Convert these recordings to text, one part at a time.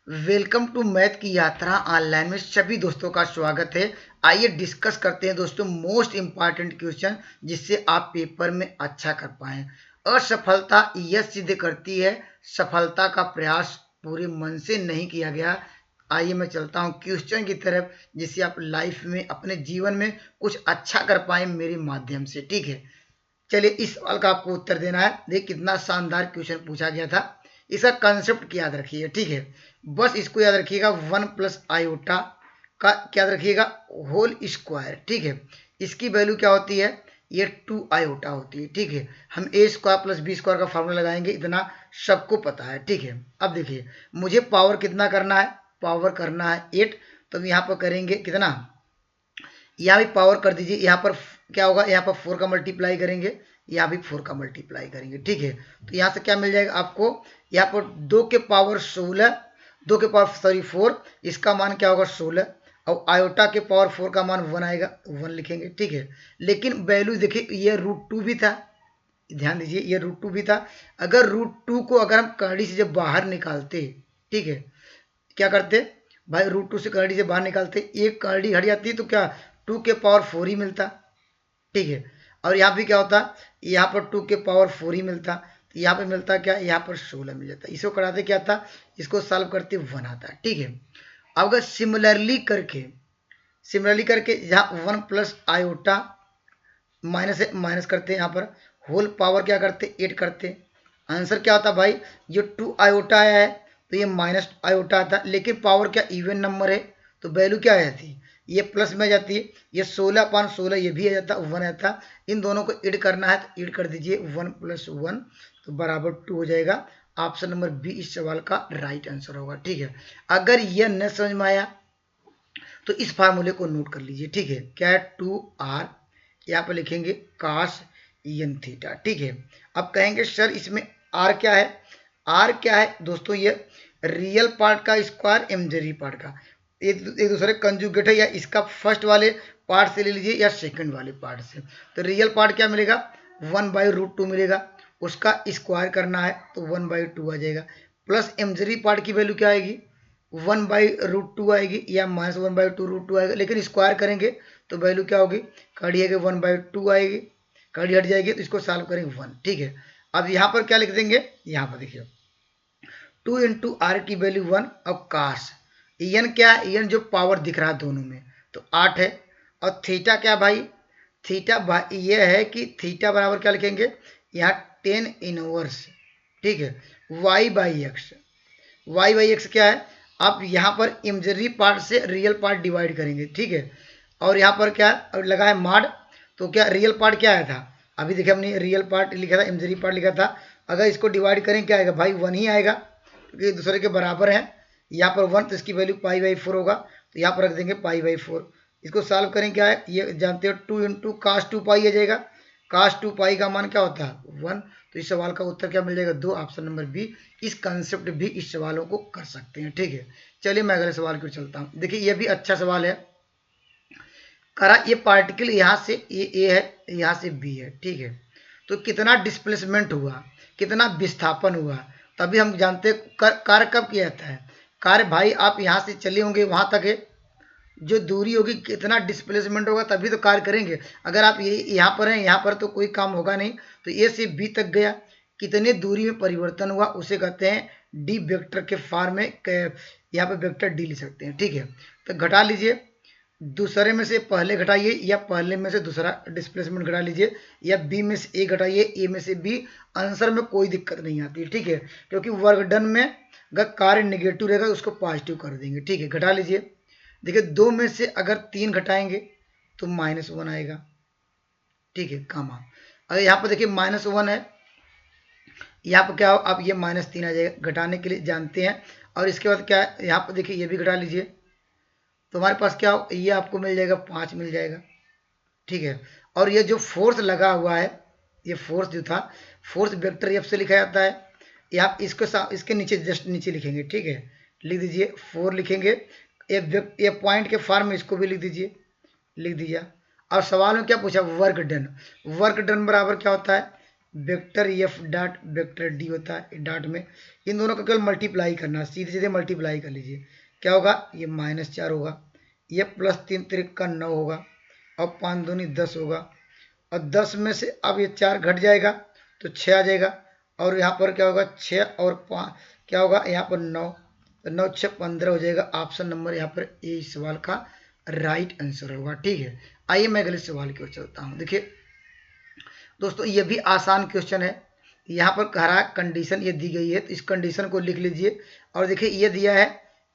Welcome to math की यात्रा online में सभी दोस्तों का स्वागत है। आइए डिस्कस करते हैं दोस्तों मोस्ट इम्पॉर्टेंट क्वेश्चन जिससे आप पेपर में अच्छा कर पाएं। असफलता यह सिद्ध करती है सफलता का प्रयास पूरे मन से नहीं किया गया। आइए मैं चलता हूं क्वेश्चन की तरफ जिससे आप लाइफ में अपने जीवन में कुछ अच्छा कर पाए मेरे माध्यम से। ठीक है, चलिए इस सवाल का आपको उत्तर देना है। देखिए कितना शानदार क्वेश्चन पूछा गया था। इसका कंसेप्ट याद रखिए। ठीक है, बस इसको याद रखिएगा, 1 + i का क्या याद रखिएगा, होल स्क्वायर। ठीक है, इसकी वैल्यू क्या होती है, ये 2i होती है। ठीक है, हम a² + b² का फॉर्मूला लगाएंगे, इतना सबको पता है। ठीक है, अब देखिए मुझे पावर कितना करना है, पावर करना है 8, तो यहाँ पर करेंगे कितना, यहाँ भी पावर कर दीजिए। यहाँ पर क्या होगा, यहाँ पर 4 का मल्टीप्लाई करेंगे, यहाँ भी 4 का मल्टीप्लाई करेंगे। ठीक है, तो यहाँ से क्या मिल जाएगा आपको, यहाँ पर 2 के पावर 16, 2 के पावर 4, इसका मान क्या होगा 16, और आयोटा के पावर 4 का मान 1 आएगा, 1 लिखेंगे। ठीक है, लेकिन वैल्यू देखिए ये √2 भी था, ध्यान दीजिए ये √2 भी था। अगर √2 को अगर हम कड़ी से जब बाहर निकालते, ठीक है, क्या करते भाई, √2 से कड़ी से बाहर निकालते, एक कड़ी हट जाती तो क्या 2 के पावर 4 ही मिलता। ठीक है, और यहाँ भी क्या होता, यहाँ पर 2 के पावर 4 ही मिलता, तो यहाँ पे मिलता क्या, यहाँ पर 16 मिल जाता। इसको कराते क्या था, इसको सॉल्व करते 1 आता है। ठीक है, अब अगर सिमिलरली करके यहाँ 1 + i माइनस करते हैं, यहाँ पर होल पावर क्या करते 8 करते, आंसर क्या होता भाई, ये 2i आया है तो ये -i आता, लेकिन पावर क्या इवन नंबर है तो वैल्यू क्या आ जाती, ये प्लस में आ जाती है, ये 16/16 ये भी आ जाता, 1 आता। इन दोनों को ऐड करना है तो ऐड कर दीजिए, 1 + 1 तो बराबर 2 हो जाएगा। ऑप्शन नंबर बी इस सवाल का राइट आंसर होगा। ठीक है, अगर यह न समझ में आया तो इस फार्मूले को नोट कर लीजिए। ठीक है, क्या है, 2r, यहाँ पर लिखेंगे cos n θ। ठीक है, अब कहेंगे सर इसमें r क्या है, r क्या है दोस्तों, ये रियल पार्ट का स्क्वायर इमेजिनरी पार्ट का, एक दूसरे कंजुगेट है, या इसका फर्स्ट वाले पार्ट से ले लीजिए या सेकंड वाले पार्ट से। तो रियल पार्ट क्या मिलेगा, 1/√2 मिलेगा, उसका स्क्वायर करना है तो 1/2 आ जाएगा, प्लस इमेजिनरी पार्ट की वैल्यू क्या आएगी, 1/√2 आएगी, या -1/2√2 आएगा, लेकिन स्क्वायर करेंगे तो वैल्यू क्या होगी, कड़ी है कि 1/2 आएगी, कड़ी हट जाएगी तो इसको सॉल्व करेंगे 1। ठीक है, अब यहाँ पर क्या लिख देंगे, यहाँ पर देखिए 2 × r की वैल्यू 1, और काश एन क्या है, एन जो पावर दिख रहा है दोनों में तो 8 है, और थीटा क्या भाई, थीटा ये है कि थीटा बराबर क्या लिखेंगे, यहाँ 10 इनवर्स। ठीक है, y/x, y/x क्या है, आप यहाँ पर इमेजिनरी पार्ट से रियल पार्ट डिवाइड करेंगे। ठीक है, और यहाँ पर क्या है, लगा है मॉड, तो क्या रियल पार्ट क्या आया था, अभी देखिए हमने रियल पार्ट लिखा था, इमेजिनरी पार्ट लिखा था, अगर इसको डिवाइड करें क्या आएगा भाई, 1 ही आएगा क्योंकि दूसरे के बराबर है। यहाँ पर 1 तो इसकी वैल्यू π/4 होगा, तो यहाँ पर रख देंगे π/4। इसको सॉल्व करें क्या है, ये जानते हो 2 × cos 2π आ जाएगा, cos 2π का मान क्या होता है 1, तो इस सवाल का उत्तर क्या मिल जाएगा 2, ऑप्शन नंबर बी। इस कंसेप्ट भी इस सवालों को कर सकते हैं। ठीक है, चलिए मैं अगले सवाल की ओर चलता हूँ। देखिए ये भी अच्छा सवाल है, करा ये पार्टिकल यहाँ से ए है, यहाँ से बी है। ठीक है, तो कितना डिस्प्लेसमेंट हुआ, कितना विस्थापन हुआ, तभी हम जानते हैं कार्य कब किया जाता है। कार्य भाई आप यहाँ से चले होंगे वहाँ तक है, जो दूरी होगी कितना डिस्प्लेसमेंट होगा तभी तो कार्य करेंगे। अगर आप ये यहाँ पर हैं, यहाँ पर तो कोई काम होगा नहीं, तो ए से बी तक गया, कितने दूरी में परिवर्तन हुआ उसे कहते हैं डी वेक्टर के फॉर्म में, यहाँ पे वेक्टर डी लिख सकते हैं। ठीक है, तो घटा लीजिए, दूसरे में से पहले घटाइए या पहले में से दूसरा डिस्प्लेसमेंट घटा लीजिए, या बी में से ए घटाइए, ए में से बी, आंसर में कोई दिक्कत नहीं आती। ठीक है, क्योंकि वर्क डन में अगर कार्य निगेटिव रहेगा उसको पॉजिटिव कर देंगे। ठीक है, घटा लीजिए, देखिए 2 में से अगर 3 घटाएंगे तो -1 आएगा। ठीक है, कामा, अगर यहाँ पर देखिए -1 है, यहाँ पर क्या हो, अब ये -3 आ जाएगा, घटाने के लिए जानते हैं। और इसके बाद क्या है, यहाँ पर देखिए ये भी घटा लीजिए, तो हमारे पास क्या हो, ये आपको मिल जाएगा 5 मिल जाएगा। ठीक है, और ये जो फोर्स लगा हुआ है, ये फोर्स जो था, फोर्स वेक्टर एफ से लिखा जाता है, या इसको इसके नीचे जस्ट नीचे लिखेंगे। ठीक है, लिख दीजिए 4 लिखेंगे, ये पॉइंट के फॉर्म में इसको भी लिख दीजिए, लिख दीजिए। और सवाल में क्या पूछा, वर्क डन, वर्क डन बराबर क्या होता है, vector F dot vector D होता है डॉट में, इन दोनों को केवल मल्टीप्लाई करना, सीधे सीधे मल्टीप्लाई कर लीजिए। क्या होगा, ये -4 होगा, ये +3 तिरिक का 9 होगा, और 5 दूनी 10 होगा, और 10 में से अब ये 4 घट जाएगा तो 6 आ जाएगा, और यहाँ पर क्या होगा 6 और 5 क्या होगा यहाँ पर 9, तो 9 6 15 हो जाएगा। ऑप्शन नंबर यहाँ पर ए इस सवाल का राइट आंसर होगा। ठीक है, आइए मैं अगले सवाल की ओर चलता हूँ। देखिए दोस्तों, ये भी आसान क्वेश्चन है। यहाँ पर कह रहा है कंडीशन ये दी गई है, तो इस कंडीशन को लिख लीजिए। और देखिए ये दिया है,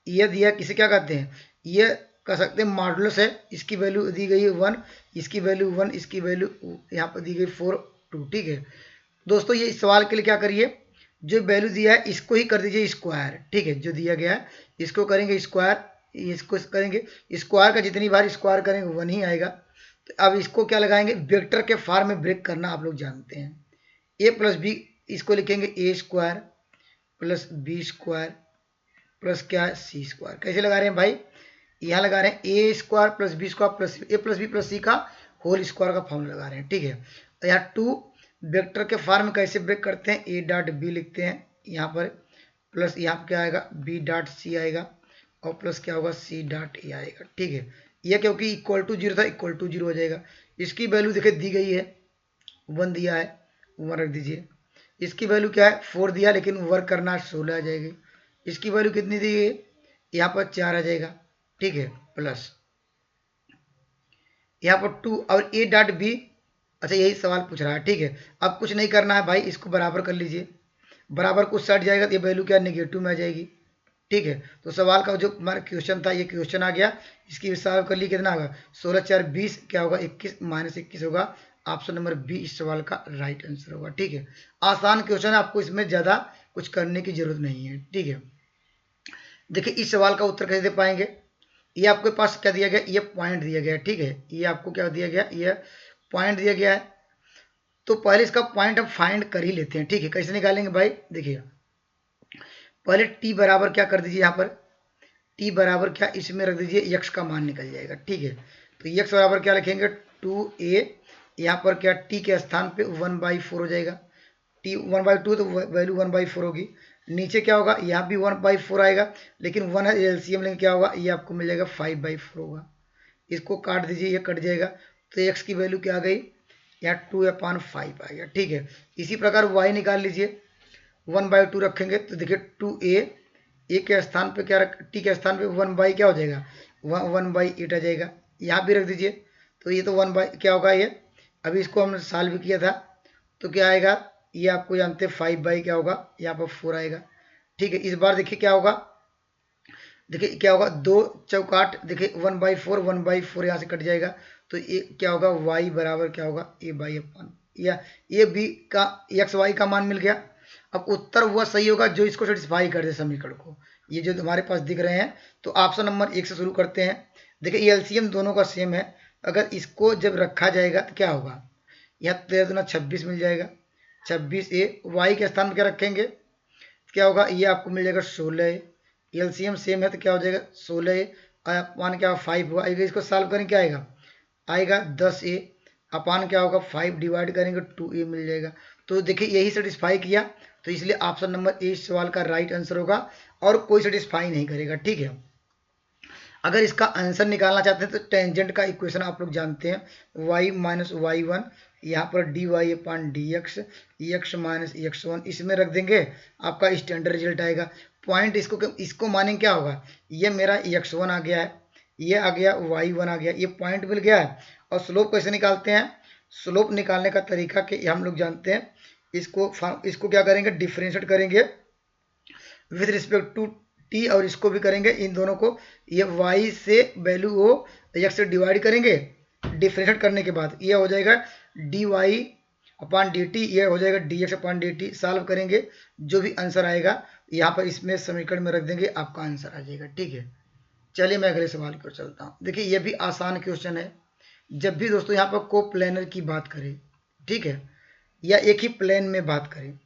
ये दिया किसे क्या कहते हैं, ये कह सकते हैं मॉडुलस है। इसकी वैल्यू दी गई है 1, इसकी वैल्यू 1, इसकी वैल्यू यहाँ पर दी गई 4 2। ठीक है दोस्तों, ये इस सवाल के लिए क्या करिए, जो वैल्यू दिया है इसको ही कर दीजिए स्क्वायर। ठीक है, जो दिया गया है इसको करेंगे स्क्वायर, इसको करेंगे स्क्वायर का जितनी बार स्क्वायर करेंगे 1 ही आएगा। तो अब इसको क्या लगाएंगे, वेक्टर के फॉर्म में ब्रेक करना आप लोग जानते हैं। ए प्लस बी, इसको लिखेंगे A square plus B square plus क्या है सी स्क्वायर। कैसे लगा रहे हैं भाई, यहाँ लगा रहे हैं A square plus B square plus A plus B plus C का होल स्क्वायर का फॉर्मूला लगा रहे हैं। ठीक है, तो यहाँ 2 वेक्टर के फॉर्म में कैसे ब्रेक करते हैं, ए डॉट बी लिखते हैं यहाँ पर, प्लस यहाँ क्या आएगा बी डॉट सी आएगा, और प्लस क्या होगा सी डॉट ए आएगा। ठीक है, यह क्योंकि इक्वल टू 0 था, इक्वल टू 0 हो जाएगा। इसकी वैल्यू देखिए दी गई है 1 दिया है, 1 रख दीजिए। इसकी वैल्यू क्या है 4 दिया, लेकिन वर्क करना 16 आ जाएगी। इसकी वैल्यू कितनी दी गई है, यहाँ पर 4 आ जाएगा। ठीक है, प्लस यहाँ पर 2 और ए डॉट बी, अच्छा यही सवाल पूछ रहा है। ठीक है, अब कुछ नहीं करना है भाई, इसको बराबर कर लीजिए। बराबर कुछ सट जाएगा तो ये वैल्यू क्या नेगेटिव में आ जाएगी। ठीक है, तो सवाल का जो हमारा क्वेश्चन था ये क्वेश्चन आ गया। इसकी सॉल्व कर ली, कितना होगा 16 4 20, क्या होगा 21 -21 होगा। ऑप्शन नंबर बी इस सवाल का राइट आंसर होगा। ठीक है, आसान क्वेश्चन है, आपको इसमें ज़्यादा कुछ करने की जरूरत नहीं है। ठीक है, देखिए इस सवाल का उत्तर कैसे दे पाएंगे, ये आपके पास क्या दिया गया, ये पॉइंट दिया गया है। ठीक है, ये आपको क्या दिया गया, ये पॉइंट दिया गया है। तो पहले इसका पॉइंट हम फाइंड कर ही लेते हैं। ठीक है, कैसे निकालेंगे भाई, देखिए पहले टी बराबर क्या कर दीजिए, यहाँ पर टी बराबर क्या इसमें रख दीजिए, यक्स का मान निकल जाएगा। ठीक है, तो यक्स बराबर क्या लिखेंगे 2a, यहाँ पर क्या टी के स्थान पे 1/4 हो जाएगा। टी 1/2 तो वैल्यू 1/4 होगी। नीचे क्या होगा, यहाँ भी 1/4 आएगा, लेकिन 1 है एलसीएम लेंगे, क्या होगा ये आपको मिल जाएगा 5/4 होगा। इसको काट दीजिए, ये कट जाएगा, तो एक्स की वैल्यू क्या आ गई, यहाँ 2/5 आ गया। ठीक है, इसी प्रकार वाई निकाल लीजिए, 1/2 रखेंगे तो देखिए 2a, ए के स्थान पे क्या रख, टी के स्थान पे 1 क्या हो जाएगा 1/8 आ जाएगा। यहाँ भी रख दीजिए, तो ये तो 1 क्या होगा ये, अभी इसको हमने सॉल्व किया था, तो क्या आएगा ये आपको जानते हैं 5 क्या होगा, यहाँ पर 4 आएगा। ठीक है, इस बार देखिए क्या होगा, देखिए क्या होगा 2 चौकाट, देखिए 1/4 यहाँ से कट जाएगा, तो ये क्या होगा y बराबर क्या होगा a/, या ए बी का एक्स वाई का मान मिल गया। अब उत्तर वह सही होगा जो इसको सेटिस्फाई कर दे समीकरण को, ये जो हमारे पास दिख रहे हैं। तो ऑप्शन नंबर 1 से शुरू करते हैं। देखिए ये एलसीएम दोनों का सेम है, अगर इसको जब रखा जाएगा तो क्या होगा, यहाँ 13 दूना 26 मिल जाएगा, 26a, वाई के स्थान पर क्या रखेंगे, क्या होगा ये आपको मिल जाएगा 16, एलसीएम सेम है तो क्या हो जाएगा 16 अपान क्या 5 हुआ, इसको सॉल्व करें क्या आएगा, आएगा 10a अपान क्या होगा 5 डिवाइड करेंगे 2a मिल जाएगा। तो देखिए यही सेटिस्फाई किया, तो इसलिए ऑप्शन नंबर ए इस सवाल का राइट आंसर होगा, और कोई सेटिस्फाई नहीं करेगा। ठीक है, अगर इसका आंसर निकालना चाहते हैं तो टेंजेंट का इक्वेशन आप लोग जानते हैं, y माइनस y1, यहाँ पर dy अपान dx, x माइनस x1 इसमें रख देंगे, आपका स्टैंडर्ड रिजल्ट आएगा। पॉइंट इसको मानेंगे क्या होगा, ये मेरा x1 आ गया है, ये आ गया y1 आ गया, ये पॉइंट मिल गया है। और स्लोप कैसे निकालते हैं, स्लोप निकालने का तरीका कि हम लोग जानते हैं, इसको क्या करेंगे डिफरेंशिएट करेंगे विथ रिस्पेक्ट टू टी, और इसको भी करेंगे, इन दोनों को ये y से वैल्यू हो x से डिवाइड करेंगे, डिफरेंशिएट करने के बाद ये हो जाएगा dy अपान dt, ये हो जाएगा dx अपान dt। सॉल्व करेंगे, जो भी आंसर आएगा यहाँ पर इसमें समीकरण में रख देंगे, आपका आंसर आ जाएगा। ठीक है, चलिए मैं अगले सवाल की ओर चलता हूँ। देखिए ये भी आसान क्वेश्चन है। जब भी दोस्तों यहाँ पर को प्लेनर की बात करें, ठीक है, या एक ही प्लेन में बात करें,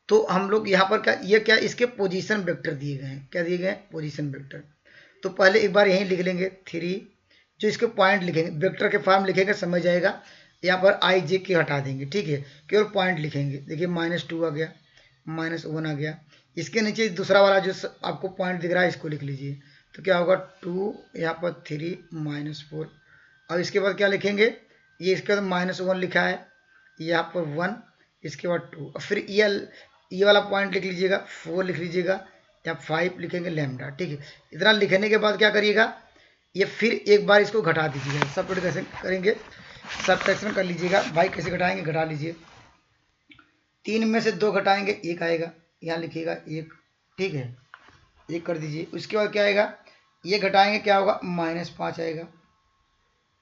तो हम लोग यहाँ पर क्या इसके पोजीशन वेक्टर दिए गए हैं, क्या दिए गए हैं पोजीशन वेक्टर। तो पहले एक बार यहीं लिख लेंगे 3, जो इसके पॉइंट लिखेंगे वेक्टर के फॉर्म लिखेंगे समझ जाएगा। यहाँ पर आई जे के हटा देंगे, ठीक है, केवल पॉइंट लिखेंगे। देखिए -2 आ गया, -1 आ गया। इसके नीचे दूसरा वाला जो आपको पॉइंट दिख रहा है इसको लिख लीजिए। तो क्या होगा 2, यहाँ पर 3 -4। अब इसके बाद क्या लिखेंगे, ये इसके बाद -1 लिखा है, यहाँ पर 1, इसके बाद 2। और फिर ये वाला पॉइंट लिख लीजिएगा, 4 लिख लीजिएगा, या 5 लिखेंगे लैम्डा, ठीक है। इतना लिखने के बाद क्या करिएगा, ये फिर एक बार इसको घटा दीजिएगा। सब कैसे करेंगे, सब्ट्रैक्शन कर लीजिएगा भाई। कैसे घटाएंगे, घटा लीजिए। 3 में से 2 घटाएंगे 1 आएगा, यहाँ लिखिएगा 1, ठीक है, 1 कर दीजिए। उसके बाद क्या आएगा, ये घटाएंगे क्या होगा, -5 आएगा,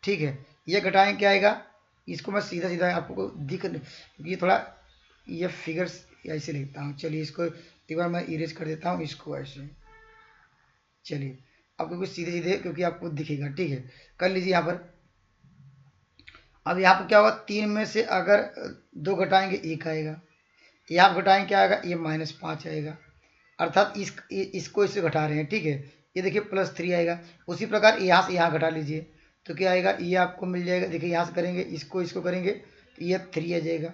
ठीक है। ये घटाएंगे क्या आएगा, इसको मैं सीधा सीधा आपको दिख, ये थोड़ा ये फिगर्स ऐसे लिखता हूँ। चलिए इसको एक बार मैं इरेज कर देता हूँ, इसको ऐसे। चलिए आपको कुछ सीधे सीधे, क्योंकि आपको दिखेगा, ठीक है, कर लीजिए यहाँ पर। अब यहाँ पर क्या होगा, 3 में से अगर 2 घटाएंगे 1 आएगा, यहाँ घटाएंगे क्या आएगा, ये -5 आएगा, अर्थात इसको इससे घटा रहे हैं, ठीक है। ये देखिए +3 आएगा। उसी प्रकार यहाँ से यहाँ घटा लीजिए, तो क्या आएगा, ये आपको मिल जाएगा। देखिए यहाँ से करेंगे, इसको करेंगे तो ये 3 आ जाएगा,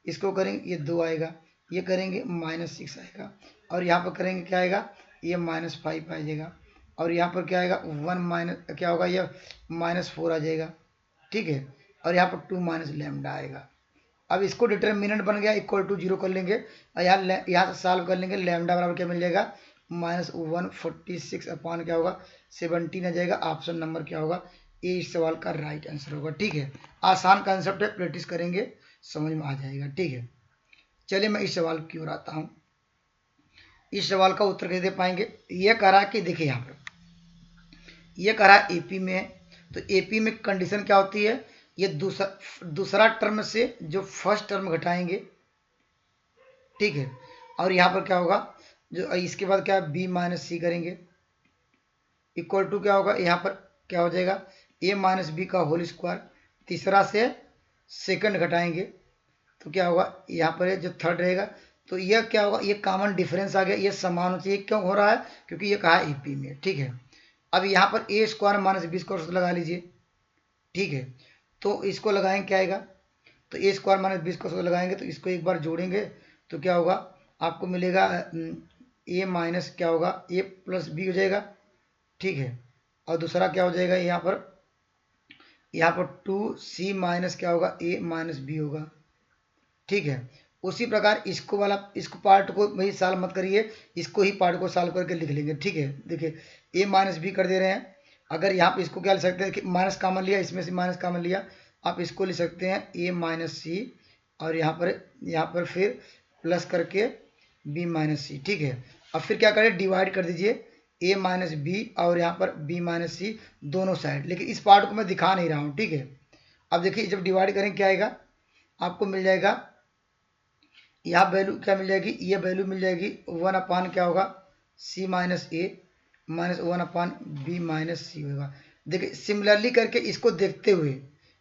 इसको करेंगे ये 2 आएगा, ये करेंगे -6 आएगा, और यहाँ पर करेंगे क्या आएगा, ये -5 आ जाएगा, और यहाँ पर क्या आएगा 1 माइनस क्या होगा, ये -4 आ जाएगा, ठीक है, और यहाँ पर 2 माइनस लैम्डा आएगा। अब इसको डिटर्मिनेंट बन गया, = 0 कर लेंगे, और यहाँ से सॉल्व कर लेंगे। लैम्डा बराबर क्या मिल जाएगा, -146 अपॉन क्या होगा 17 आ जाएगा। ऑप्शन नंबर क्या होगा, ये इस सवाल का राइट आंसर होगा, ठीक है। आसान कंसेप्ट है, प्रैक्टिस करेंगे समझ में आ जाएगा, ठीक है। चलिए मैं इस सवाल की ओर आता हूँ। इस सवाल का उत्तर कैसे दे पाएंगे, यह कह रहा है कि देखिए यहाँ पर यह कह रहा है एपी में है, तो एपी में कंडीशन क्या होती है, ये दूसरा टर्म से जो फर्स्ट टर्म घटाएंगे, ठीक है, और यहाँ पर क्या होगा, जो इसके बाद क्या बी -c करेंगे, = क्या होगा, यहाँ पर क्या हो जाएगा, a - b का होल स्क्वायर। तीसरा से सेकंड घटाएंगे तो क्या होगा, यहाँ पर जो थर्ड रहेगा, तो यह क्या होगा, ये कॉमन डिफरेंस आ गया, ये समान होना चाहिए। क्यों हो रहा है, क्योंकि ये कहा एपी में, ठीक है। अब यहाँ पर a² - b² लगा लीजिए, ठीक है। तो इसको लगाएंगे क्या आएगा, तो a² - b² लगाएंगे, तो इसको एक बार जोड़ेंगे तो क्या होगा, आपको मिलेगा a माइनस क्या होगा, a + b हो जाएगा, ठीक है। और दूसरा क्या हो जाएगा, यहाँ पर 2c माइनस क्या होगा, a - b होगा, ठीक है। उसी प्रकार इसको पार्ट को वही सॉल्व मत करिए, इसको ही पार्ट को सॉल्व करके लिख लेंगे, ठीक है। देखिए a - b कर दे रहे हैं। अगर यहाँ पे इसको क्या लिख सकते हैं कि माइनस कॉमन लिया, इसमें से माइनस कॉमन लिया, आप इसको लिख सकते हैं a - c, और यहाँ पर फिर प्लस करके b - c, ठीक है। अब फिर क्या करें, डिवाइड कर दीजिए a - b और यहाँ पर b - c दोनों साइड, लेकिन इस पार्ट को मैं दिखा नहीं रहा हूँ, ठीक है। अब देखिए जब डिवाइड करें क्या आएगा, आपको मिल जाएगा, यहाँ वैल्यू क्या मिल जाएगी, ये वैल्यू मिल जाएगी 1 अपान क्या होगा, c - a -1 upon b - c होगा। देखिए सिमिलरली करके इसको देखते हुए,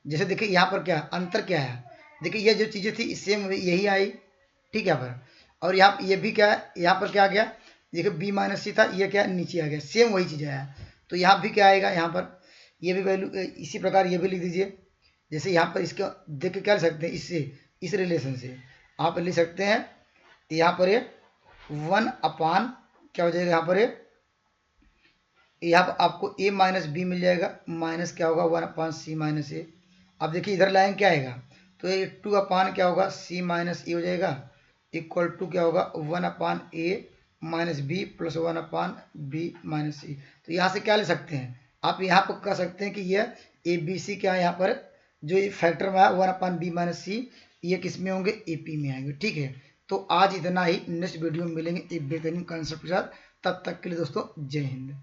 जैसे देखिए यहाँ पर क्या अंतर क्या है, देखिए ये जो चीज़ें थी सेम यही आई, ठीक है पर, और यहाँ ये भी क्या है, यहाँ पर क्या आ गया, देखिए b - c था, ये क्या नीचे आ गया, सेम वही चीज़ आया। तो यहाँ भी क्या आएगा, यहाँ पर ये भी वैल्यू, इसी प्रकार ये भी लिख दीजिए। जैसे यहाँ पर इसको देख के क्या लिख सकते हैं, इससे इस रिलेशन से आप लिख सकते हैं, यहाँ पर ये 1 अपान क्या हो जाएगा, यहाँ पर आपको a - b मिल जाएगा, माइनस क्या होगा 1 अपान c - a। अब देखिए इधर लाइन क्या आएगा, तो ये 2 अपान क्या होगा c - a हो जाएगा, = क्या होगा 1 अपान a - b + 1 upon b - c। तो यहाँ से क्या ले सकते हैं, आप यहाँ पर कह सकते हैं कि यह ABC क्या है, यहाँ पर जो ये फैक्टर में है 1 अपान b - c, ये किस में होंगे, एपी में आएंगे, ठीक है। तो आज इतना ही, नेक्स्ट वीडियो में मिलेंगे एक बेहतरीन कॉन्सेप्ट के साथ। तब तक के लिए दोस्तों जय हिंद।